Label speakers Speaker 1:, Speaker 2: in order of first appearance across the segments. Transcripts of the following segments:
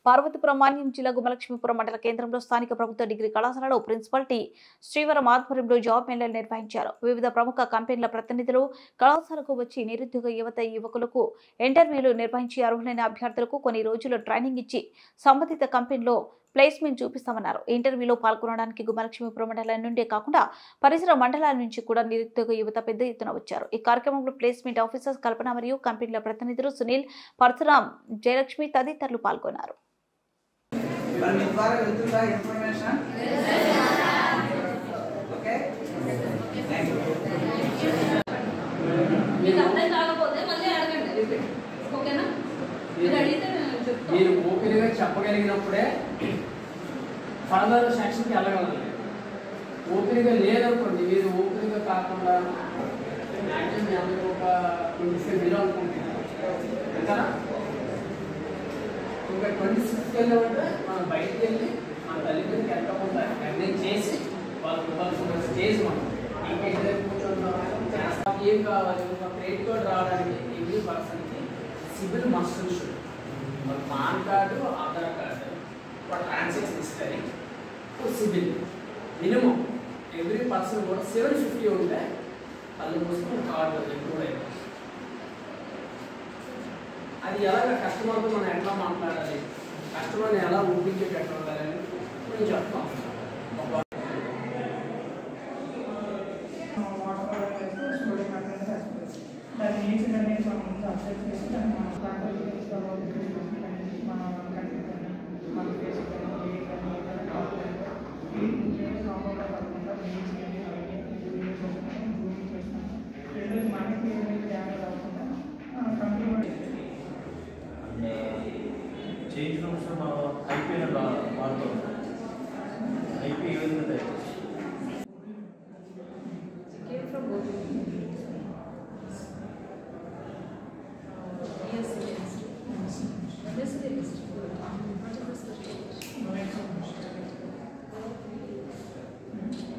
Speaker 1: పార్వతీపురం మాన్యం జిల్లా గుమలక్ష్మీపురం మండల కేంద్రంలో స్థానిక ప్రభుత్వ డిగ్రీ కళాశాలలో ప్రిన్సిపల్ టి శ్రీవరం ఆధ్వర్యంలో జాబ్ మేళాలు నిర్వహించారు. వివిధ ప్రముఖ కంపెనీల ప్రతినిధులు కళాశాలకు వచ్చి నిరుద్యోగ యువకులకు ఇంటర్వ్యూలు నిర్వహించి అర్హులైన అభ్యర్థులకు కొన్ని రోజులు ట్రైనింగ్ ఇచ్చి సంబంధిత కంపెనీలో ప్లేస్మెంట్ చూపిస్తామన్నారు. ఇంటర్వ్యూలో పాల్గొనడానికి గుమలక్ష్మీపురం మండలం నుండే కాకుండా పరిసర మండలాల నుంచి కూడా నిరుద్యోగ యువత పెద్ద ఎత్తున వచ్చారు. ఈ కార్యక్రమంలో ప్లేస్మెంట్ ఆఫీసర్ కల్పన మరియు కంపెనీల ప్రతినిధులు సునీల్, పరశురాం, జయలక్ష్మి తదితరులు పాల్గొన్నారు.
Speaker 2: మీరు ఓపెన్గా చెప్పగలిగినప్పుడే ఫర్దర్ సెక్షన్కి వెళ్ళగలరు. ఓపెన్గా లేదనుకోండి, మీరు ఓపెన్గా కాకుండా మ్యాక్సిమం ఒక 25 బిలో అనుకుంటున్నారు కదా. ఇంకా 26కి వెళ్ళామంటే మనం బయటకు వెళ్ళి మన తల్లిదండ్రులకి ఎంతకుండా నిర్ణయం చేసి వాళ్ళు ఇవ్వాల్సిన స్టేజ్ మనం ఇంకా ఇద్దరు కూర్చొని ఏం కావాలి. ఒక క్రెడిట్ కార్డు రావడానికి ఎవ్రీ పర్సన్కి CIBIL must should pan card, Aadhaar card, transaction history, CIBIL minimum every person కూడా 750 ఉంటే వాళ్ళు కోసం కార్డు ఇంక్లూడ్ అయిపోతుంది. అది ఎలాగ కస్టమర్తో మనం ఎట్లా మాట్లాడాలి, కస్టమర్ని ఎలా ఊపించేటట్టు ఉండాలని నేను చెప్తాం.
Speaker 3: చేంజ్ రూమ్స్ అయిపోయిన వాళ్ళతో అయిపోయి ఏ విధంగా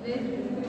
Speaker 4: Where